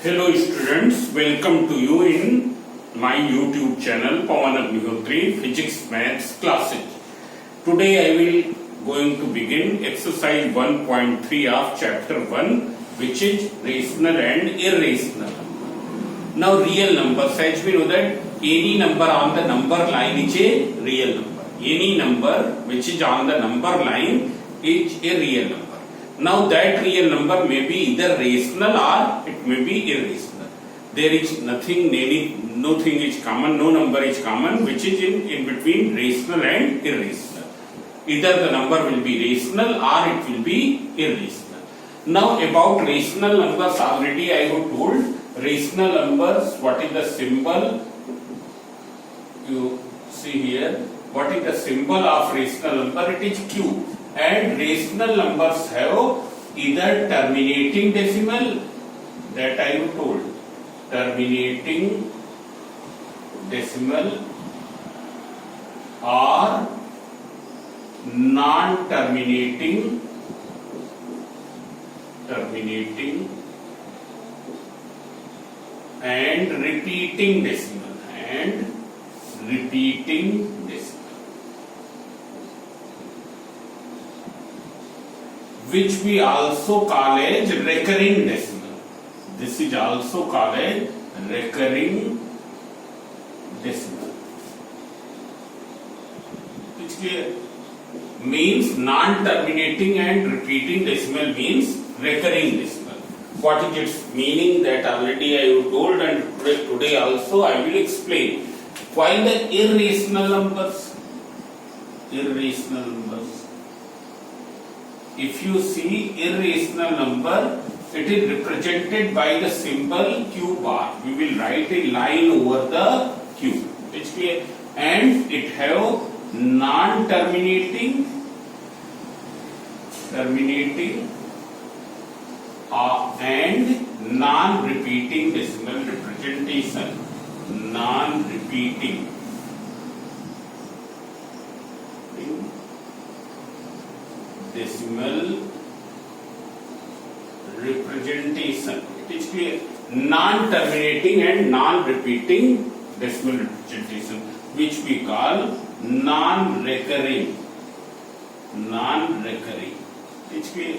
Hello students, welcome to you in my YouTube channel Pawan Agnihotri Physics Maths Classes. Today I will going to begin exercise 1.3 of chapter 1, which is rational and irrational. Now real numbers, as we know that any number on the number line is a real number. Any number which is on the number line is a real number. Now that real number may be either rational or it may be irrational. There is nothing is common, no number is common which is in between rational and irrational. Either the number will be rational or it will be irrational. Now about rational numbers, already I have told rational numbers, what is the symbol? You see here, what is the symbol of rational number? It is Q. And rational numbers have either terminating decimal, that I have told, terminating decimal, or non-terminating, terminating, and repeating decimal, and repeating decimal, which we also call as recurring decimal. This is also called as recurring decimal, which means non-terminating and repeating decimal means recurring decimal. What is its meaning, that already I have told, and today also I will explain. While the irrational numbers, if you see irrational number, it is represented by the symbol Q bar. We will write a line over the Q, and it have non-terminating, terminating, and non-repeating decimal representation. Non-repeating decimal representation. It is clear. Non-terminating and non-repeating decimal representation, which we call non-recurring. Non-recurring. It is clear.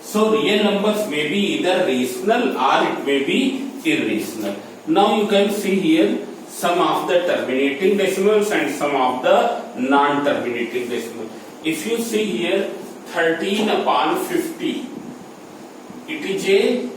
So real numbers may be either rational or it may be irrational. Now you can see here some of the terminating decimals and some of the non-terminating decimals. If you see here 13 upon 50, it is a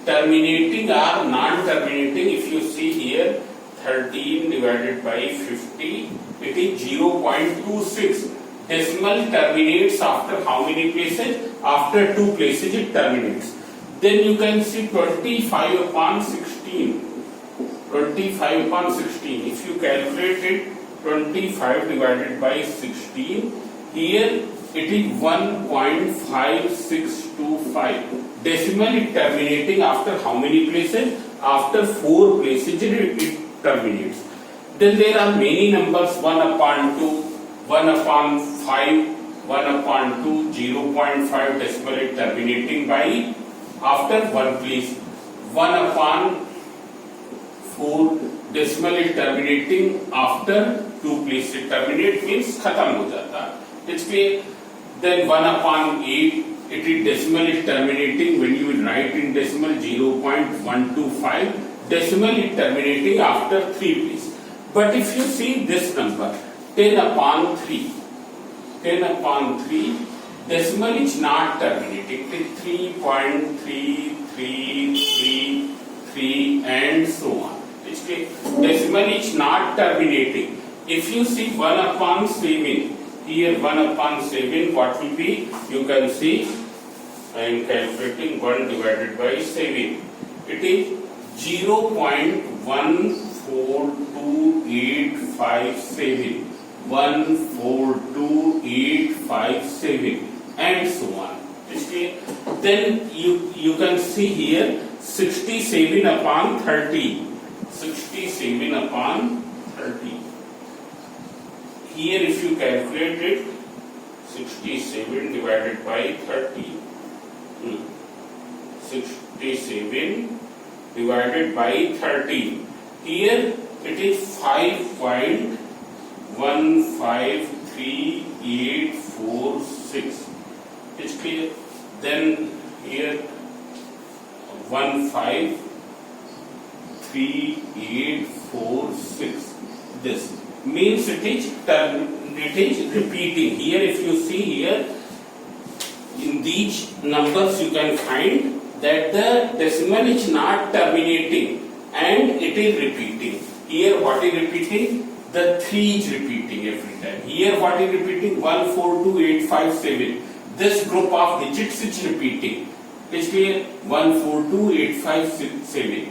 terminating or non-terminating. If you see here 13 divided by 50, it is 0.26. Decimal terminates after how many places? After 2 places it terminates. Then you can see 25 upon 16. 25 upon 16. If you calculate it, 25 divided by 16, here it is 1.5625. Decimal is terminating after how many places? After 4 places it terminates. Then there are many numbers, 1 upon 2, 1 upon 5, 1 upon 2, 0.5 decimal is terminating by after 1 place. 1 upon 4 decimal is terminating after 2 places. Terminate means खत्म हो जाता है. इसलिए then 1 upon 8, it is decimal is terminating when you will write in decimal 0.125. Decimal is terminating after 3 places. But if you see this number 10 upon 3, 10 upon 3, decimal is not terminating. It is 3.3333 and so on. Decimal is not terminating. If you see 1 upon 7, here 1 upon 7, what will be? You can see I am calculating 1 divided by 7. It is 0.142857. 142,857 and so on. Then you can see here 67 upon 30. 67 upon 30. Here if you calculate it, 67 divided by 30. 67 divided by 13. Here it is 5.153846. It's clear. Then here 153846. This means it is repeating. Here if you see here, in these numbers you can find that the decimal is not terminating and it is repeating. Here what is repeating? The 3 is repeating every time. Here what is repeating? 142857. This group of digits is repeating. It's clear? 142857.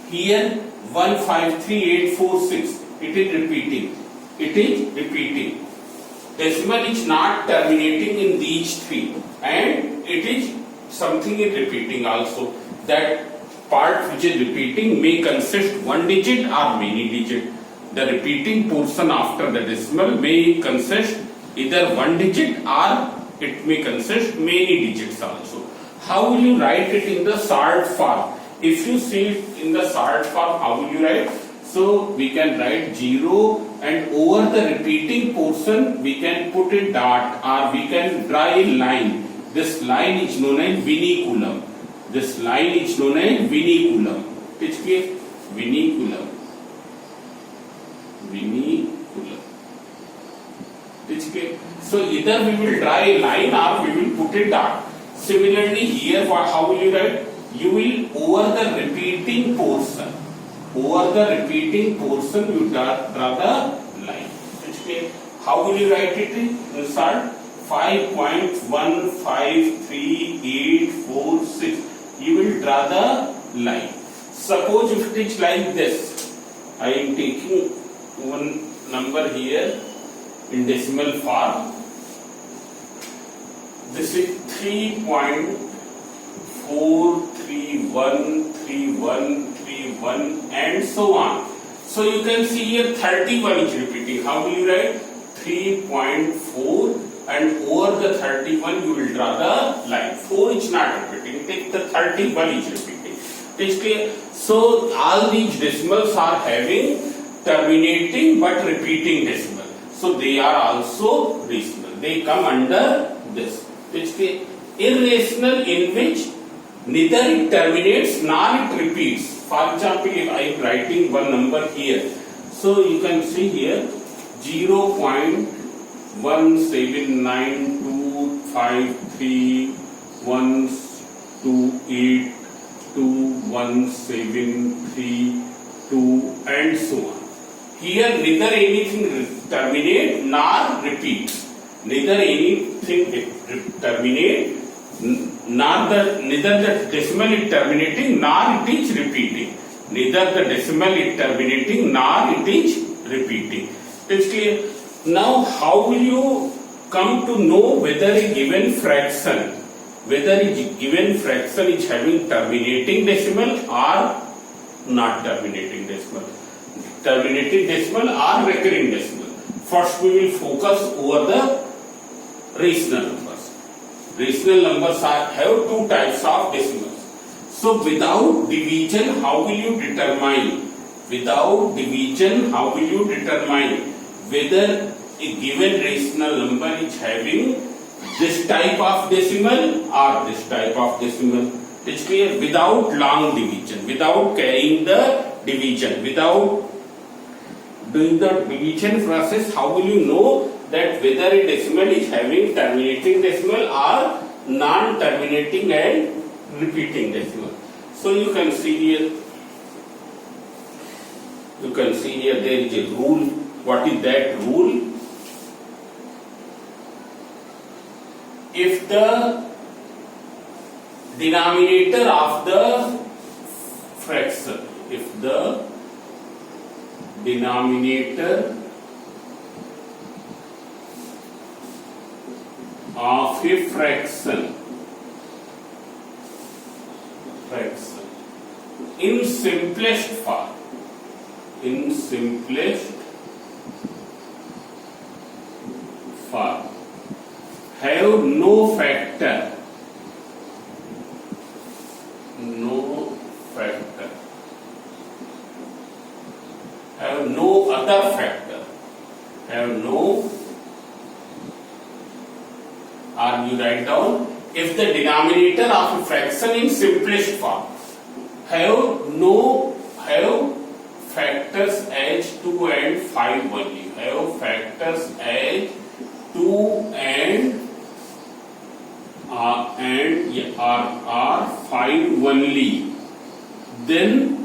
Here 153846. It is repeating. It is repeating. Decimal is not terminating in these 3, and it is something is repeating also. That part which is repeating may consist one digit or many digit. The repeating portion after the decimal may consist either one digit or it may consist many digits also. How will you write it in the short form? If you see it in the short form, how will you write? So we can write 0 and over the repeating portion we can put a dot or we can draw a line. This line is known as vinculum. This line is known as vinculum. It's clear? Vinculum. Vinculum. It's clear? So either we will draw a line or we will put a dot. Similarly here how will you write? You will over the repeating portion. Over the repeating portion you draw the line. It's clear? How will you write it in short? 5.153846. You will draw the line. Suppose if it is like this, I am taking one number here in decimal form. This is 3.4313131 and so on. So you can see here 31 is repeating. How will you write? 3.4 and over the 31 you will draw the line. 4 is not repeating. Take the 31 is repeating. It's clear? So all these decimals are having terminating but repeating decimal. So they are also rational. They come under this. It's clear? Irrational in which neither it terminates nor it repeats. For example, if I am writing one number here, so you can see here 0.179253128217332 and so on. Here neither anything terminate nor repeats. Neither anything terminate, neither the decimal is terminating nor it is repeating. Neither the decimal is terminating nor it is repeating. It's clear? Now how will you come to know whether a given fraction, is having terminating decimal or not terminating decimal? Terminating decimal or recurring decimal? First we will focus over the rational numbers. Rational numbers have 2 types of decimals. So without division, how will you determine? Without division, how will you determine whether a given rational number is having this type of decimal or this type of decimal? It's clear? Without long division, without carrying the division, without doing the division process, how will you know that whether a decimal is having terminating decimal or non-terminating and repeating decimal? So you can see here there is a rule. What is that rule? If the denominator of the fraction, if the denominator of a fraction in simplest form have no factor you write down, if the denominator of a fraction in simplest form have factors as 2 and 5 only, have factors as 2 and are 5 only, then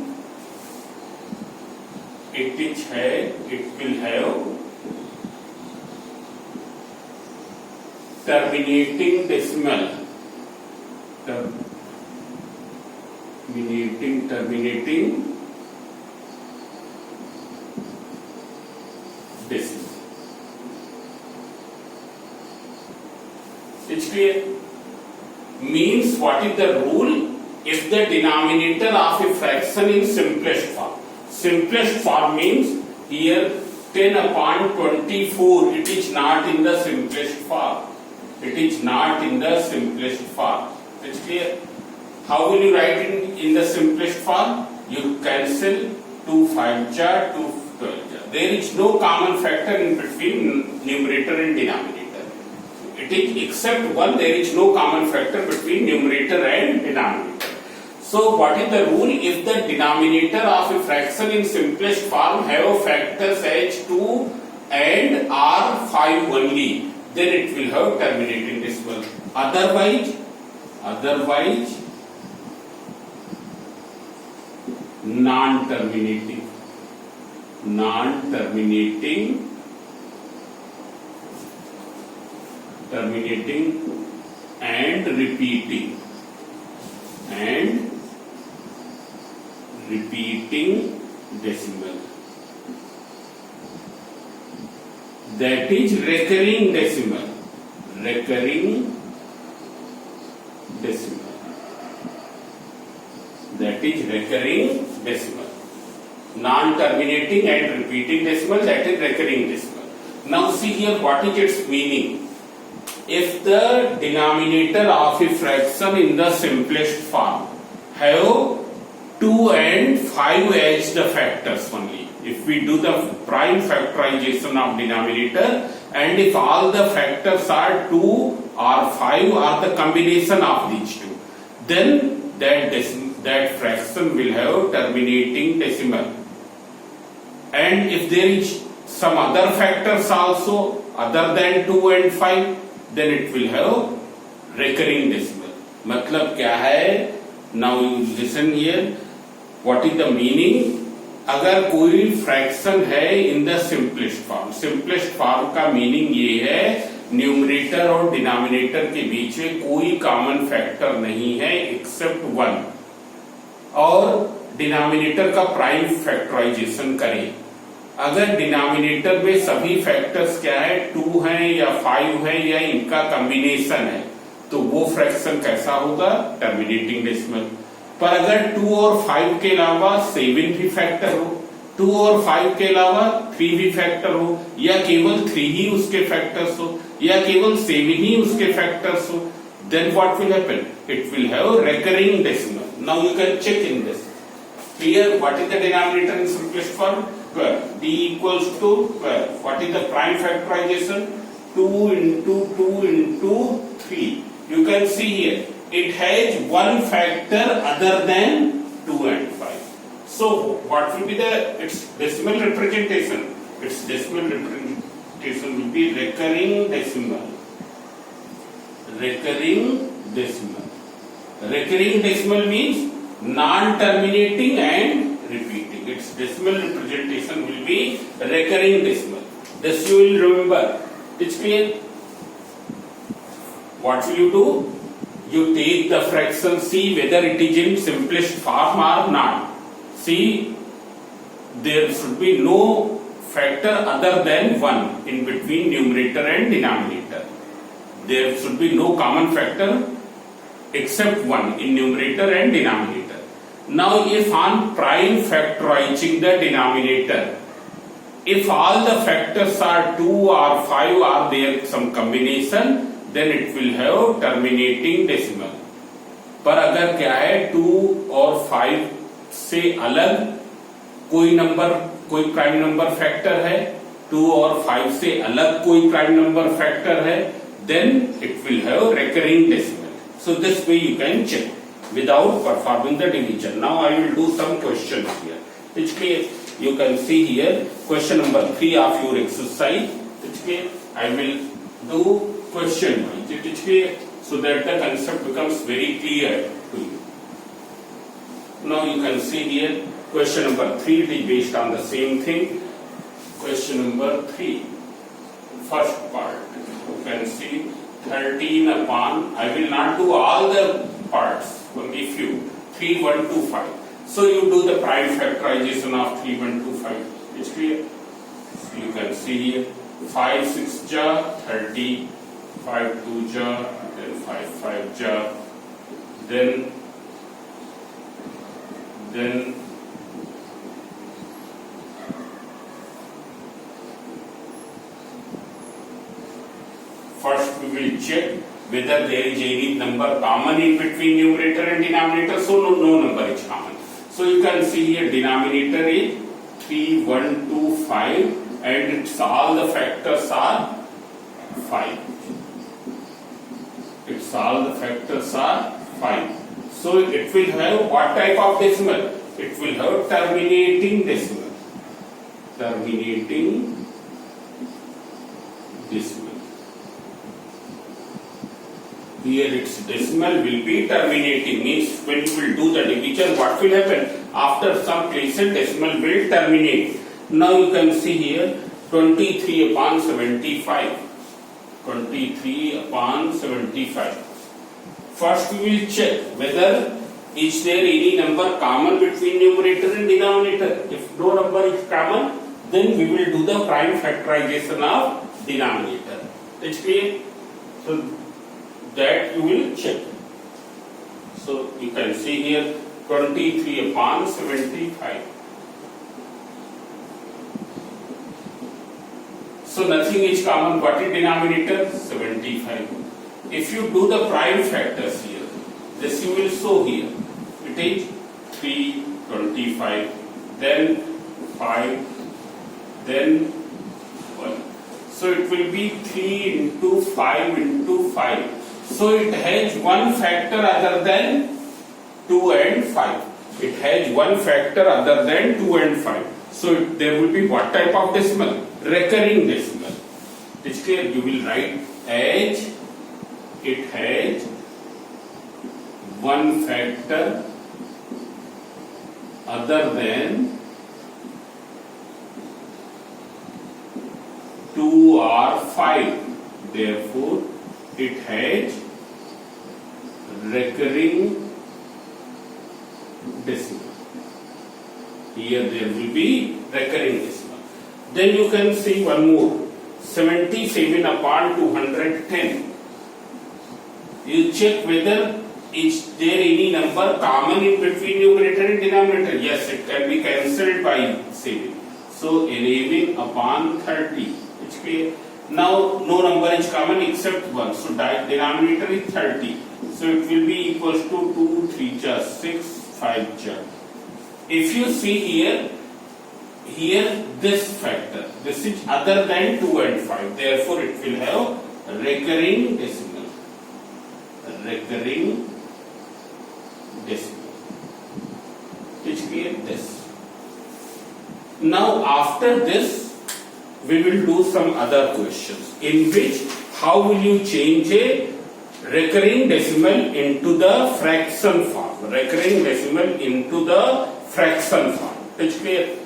it will have terminating decimal, terminating decimal. It's clear? Means what is the rule? If the denominator of a fraction in simplest form. Simplest form means here 10 upon 24. It is not in the simplest form. It is not in the simplest form. It's clear? How will you write in the simplest form? You cancel 2 5 jar, 2 12 jar. There is no common factor in between numerator and denominator. It is except one, there is no common factor between numerator and denominator. So what is the rule? If the denominator of a fraction in simplest form have factors as 2 and are 5 only, then it will have terminating decimal. Otherwise non-terminating and repeating decimal. That is recurring decimal. That is recurring decimal. Non-terminating and repeating decimal, that is recurring decimal. Now see here what is its meaning. If the denominator of a fraction in the simplest form have 2 and 5 as the factors only, if we do the prime factorization of denominator, and if all the factors are 2 or 5 or the combination of these two, then that fraction will have terminating decimal. And if there is some other factors also other than 2 and 5, then it will have recurring decimal. मतलब क्या है? Now you listen here. What is the meaning? अगर कोई fraction है in the simplest form का meaning ये है numerator और डिनोमिनेटर के बीच में कोई कॉमन फैक्टर नहीं है एक्सेप्ट 1, और डिनोमिनेटर का प्राइम फैक्टराइजेशन करें. अगर डिनोमिनेटर में सभी फैक्टर्स क्या है, 2 है या 5 है या इनका कॉम्बिनेशन है, तो वो फ्रैक्शन कैसा होगा? Terminating decimal. पर अगर 2 और 5 के अलावा 7 भी फैक्टर हो, 2 और 5 के अलावा 3 भी फैक्टर हो, या केवल 3 ही उसके फैक्टर्स हो, या केवल 7 ही उसके फैक्टर्स हो, then what will happen? It will have recurring decimal. Now you can check in this. Here, what is the denominator in simplest form? 12. D equals to 12. What is the prime factorization? 2 into 2 into 3. You can see here, it has one factor other than 2 and 5. So, what will be its decimal representation? Its decimal representation will be recurring decimal. Recurring decimal means non-terminating and repeating. Its decimal representation will be recurring decimal. This you will remember. It's clear? What will you do? You take the fraction, see whether it is in simplest form or not. See, there should be no factor other than 1 in between numerator and denominator. There should be no common factor except 1 in numerator and denominator. Now, if on prime factorizing the denominator, if all the factors are 2 or 5 or there some combination, then it will have terminating decimal. पर अगर क्या है 2 और 5 से अलग कोई prime number factor है, 2 और 5 से अलग कोई प्राइम नंबर फैक्टर है, then it will have recurring decimal. So this way you can check without performing the division. Now I will do some questions here. Which case you can see here question number 3 of your exercise. Which case I will do question wise. Which case so that the concept becomes very clear to you. Now you can see here question number 3, it is based on the same thing. Question number 3, first part, you can see 13 upon, I will not do all the parts, only few, 3, 1, 2, 5. So you do the prime factorization of 3, 1, 2, 5. It's clear? So you can see here 5, 6 ja, 30, 5, 2 ja, then 5, 5 ja, then first we will check whether there is any number common in between numerator and denominator. So no number is common. So you can see here denominator is 3, 1, 2, 5 and it's all the factors are 5. It's all the factors are 5. So it will have what type of decimal? It will have terminating decimal. Terminating decimal. Here its decimal will be terminating, means when you will do the division, what will happen? After some places decimal will terminate. Now you can see here 23 upon 75. 23 upon 75. First we will check whether is there any number common between numerator and denominator. If no number is common, then we will do the prime factorization of denominator. It's clear? So that you will check. So you can see here 23 upon 75. So nothing is common. What is denominator? 75. If you do the prime factors here, this you will show here. It is 3, 25, then 5, then 1. So it will be 3 into 5 into 5. So it has one factor other than 2 and 5. It has one factor other than 2 and 5. So there will be what type of decimal? Recurring decimal. It's clear. You will write as it has one factor other than 2 or 5. Therefore, it has recurring decimal. Here there will be recurring decimal. Then you can see one more. 77 upon 210. You check whether is there any number common in between numerator and denominator. Yes, it can be cancelled by 7. So 11 upon 30. It's clear. Now no number is common except 1. So denominator is 30. So it will be equals to 2, 3 ja 6, 5 ja. If you see here this factor, this is other than 2 and 5. Therefore it will have recurring decimal. Recurring decimal. It's clear this. Now after this we will do some other questions in which how will you change a recurring decimal into the fraction form. Recurring decimal into the fraction form. It's clear.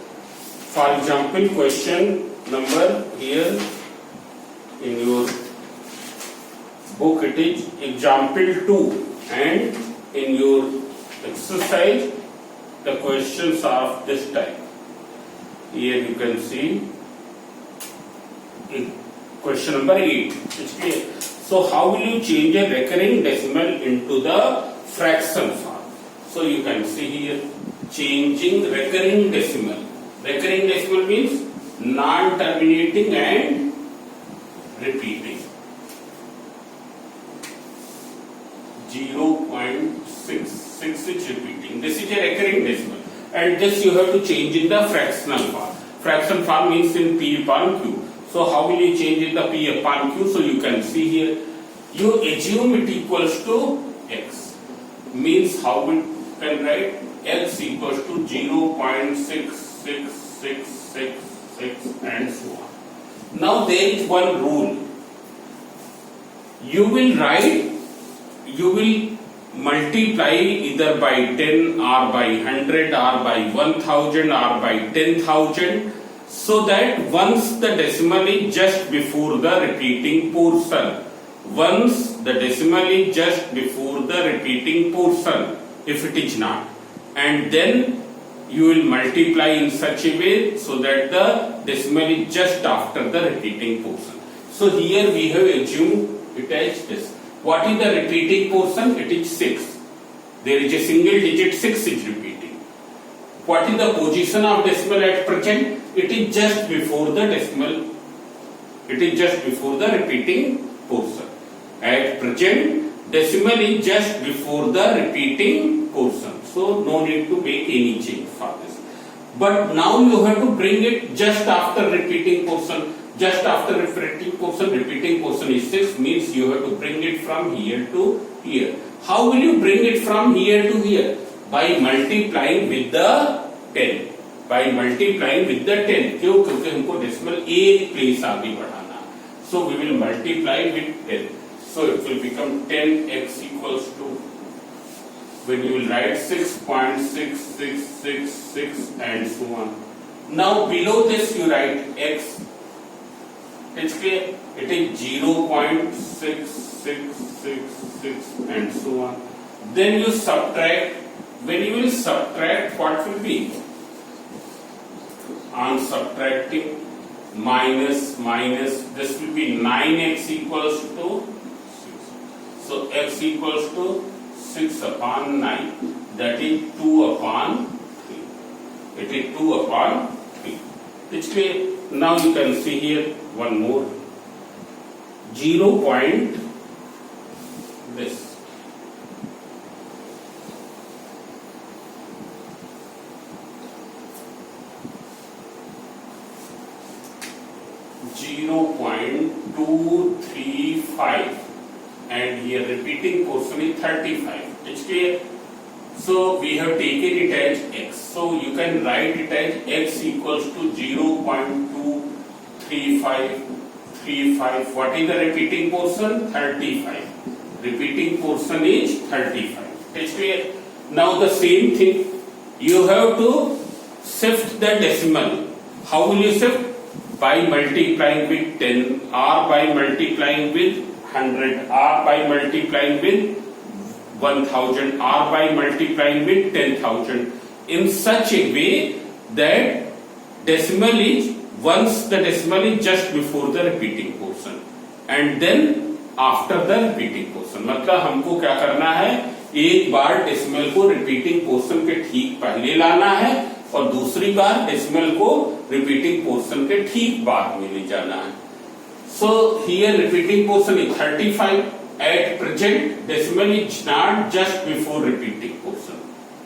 For example, question number here in your book it is example 2 and in your exercise the questions are of this type. Here you can see question number 8. It's clear. So how will you change a recurring decimal into the fraction form? So you can see here changing recurring decimal. Recurring decimal means non-terminating and repeating. 0.6 is repeating. This is a recurring decimal. And this you have to change in the fractional form. Fraction form means in P upon Q. So how will you change in the P upon Q? So you can see here you assume it equals to x. Means how we can write x equals to 0.66666 and so on. Now there is one rule. You will multiply either by 10 or by 100 or by 1000 or by 10,000, so that once the decimal is just before the repeating portion, if it is not, and then you will multiply in such a way so that the decimal is just after the repeating portion. So here we have assumed it as this. What is the repeating portion? It is 6. There is a single digit 6 is repeating. What is the position of decimal at present? It is just before the decimal. It is just before the repeating portion. At present, decimal is just before the repeating portion. So no need to make any change for this. But now you have to bring it just after repeating portion. Just after repeating portion is 6, means you have to bring it from here to here. How will you bring it from here to here? By multiplying with the 10. क्यों? क्योंकि हमको decimal एक place आगे बढ़ाना. So we will multiply with 10. So it will become 10x equals to, when you will write 6.6666 and so on. Now below this you write x. It's clear? It is 0.6666 and so on. Then you subtract. When you will subtract, what will be? On subtracting, minus, this will be 9x equals to 6. So x equals to 6 upon 9. That is 2 upon 3. It is 2 upon 3. It's clear? Now you can see here one more. 0. This. .235 and here repeating portion is 35. It's clear? So we have taken it as x. So you can write it as x equals to 0.23535. What is the repeating portion? 35. Repeating portion is 35. It's clear? Now the same thing. You have to shift the decimal. How will you shift? By multiplying with 10 or by multiplying with 100 or by multiplying with 1000 or by multiplying with 10,000 in such a way that decimal is, once the decimal is just before the repeating portion and then after the repeating portion. मतलब हमको क्या करना है, एक बार decimal को repeating portion के ठीक पहले लाना है और दूसरी बार डेसिमल को रिपीटिंग पोर्शन के ठीक बाद में ले जाना है. So here repeating portion is 35. At present decimal is not just before repeating portion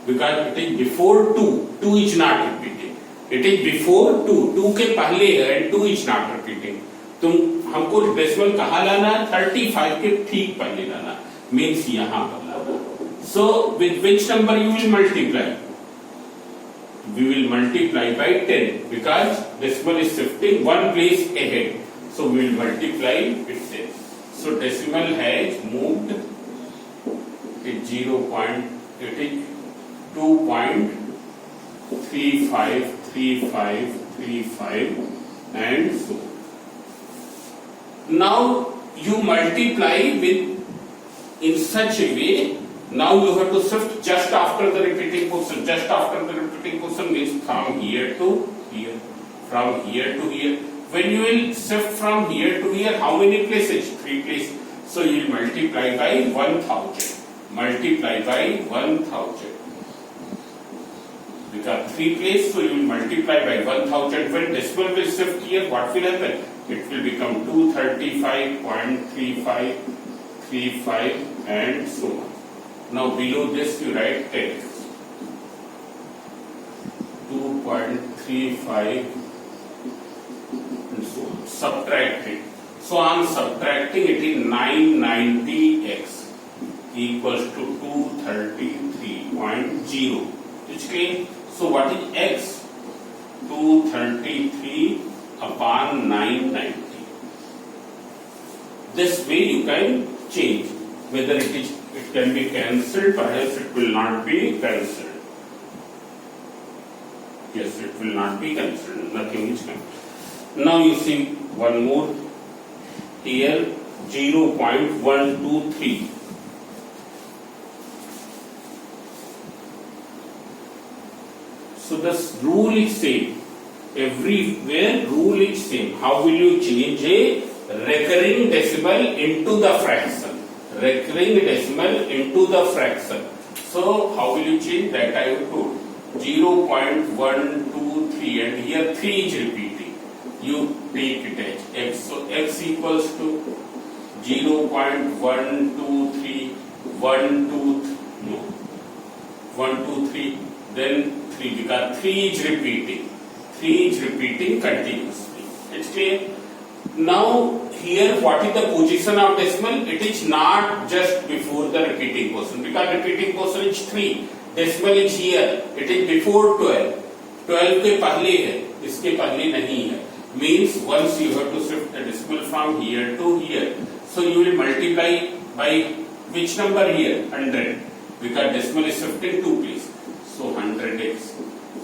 because it is before 2. 2 is not repeating. It is before 2. 2 के पहले है and 2 is not repeating. तुम हमको डेसिमल कहाँ लाना है? 35 के ठीक पहले लाना. Means यहाँ पर लाना. So with which number you will multiply? We will multiply by 10 because decimal is shifting one place ahead. So we will multiply with 10. So decimal has moved. It is 2.353535 and so. Now you multiply with in such a way. Now you have to shift just after the repeating portion. Just after the repeating portion means from here to here. From here to here. When you will shift from here to here, how many places? 3 places. So you will multiply by 1000. Multiply by 1000. Because 3 places, so you will multiply by 1000. When decimal will shift here, what will happen? It will become 235.3535 and so on. Now below this you write 10. 2.35 and so on. Subtract it. So I am subtracting it in 990x equals to 233.0. It's clear? So what is x? 233 upon 990. This way you can change. Whether it can be cancelled, perhaps it will not be cancelled. Yes, it will not be cancelled. Nothing is cancelled. Now you see one more here, 0.123. So this rule is same. Everywhere rule is same. How will you change a recurring decimal into the fraction? Recurring decimal into the fraction. So how will you change that? I have told 0.123 and here 3 is repeating. You take it as x. So x equals to 0.123, 123, then 3 because 3 is repeating. 3 is repeating continuously. It's clear? Now here what is the position of decimal? It is not just before the repeating portion because repeating portion is 3. Decimal is here. It is before 12. 12 के पहले है, इसके पहले नहीं है. Means once you have to shift the decimal from here to here. So you will multiply by which number here? 100. Because decimal is shifted 2 places. So 100x.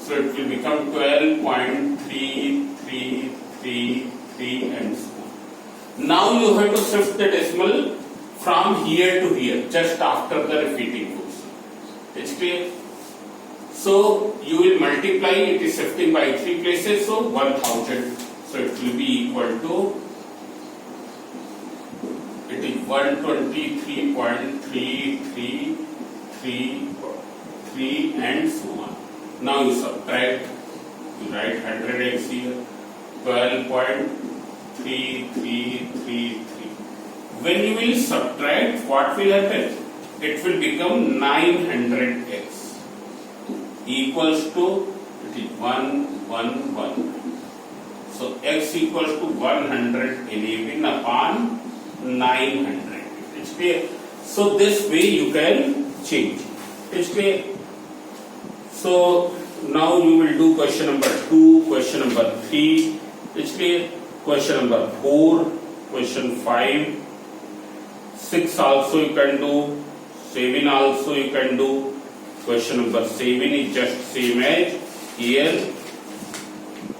So it will become 12.3333 and so on. Now you have to shift the decimal from here to here just after the repeating portion. It's clear? So you will multiply, it is shifting by 3 places, so 1000. So it will be equal to, it is 123.3333 and so on. Now you subtract, you write 100x here, 12.3333. When you will subtract, what will happen? It will become 900x equals to, it is 111. So x equals to 111 upon 900. It's clear? So this way you can change. It's clear? So now you will do question number 2, question number 3. It's clear? Question number 4, question 5, 6 also you can do, 7 also you can do. Question number 7 is just same as here.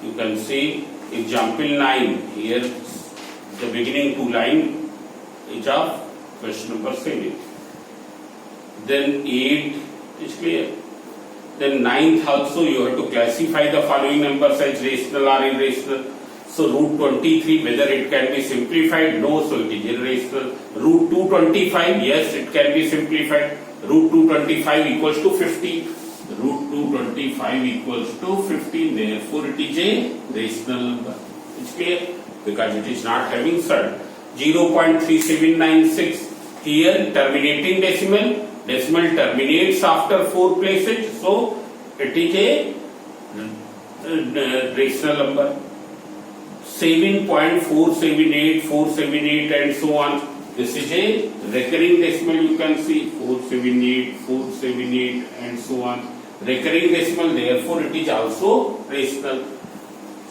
You can see example 9. Here the beginning 2 line is of question number 7. Then 8 is clear. Then 9th also you have to classify the following numbers as rational or irrational. So root 23, whether it can be simplified? No, so it is irrational. Root 225, yes, it can be simplified. Root 225 equals to 50. Root 225 equals to 50. Therefore, it is a rational number. It's clear? Because it is not having surd. 0.3796. Here, terminating decimal. Decimal terminates after 4 places. So, it is a rational number. 7.478, 478 and so on. This is a recurring decimal, you can see 478, 478 and so on. Recurring decimal, therefore it is also rational.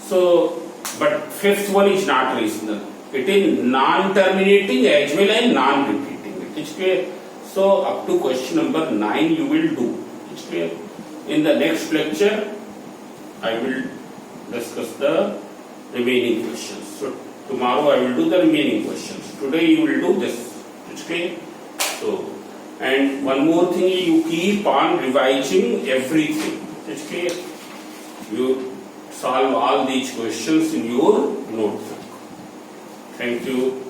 So, but 5th one is not rational. It is non-terminating as well as non-repeating. It is clear? So, up to question number 9 you will do. It is clear? In the next lecture, I will discuss the remaining questions. So, tomorrow I will do the remaining questions. Today you will do this. It's clear? So, and one more thing, you keep on revising everything. It's clear? You solve all these questions in your notebook. Thank you.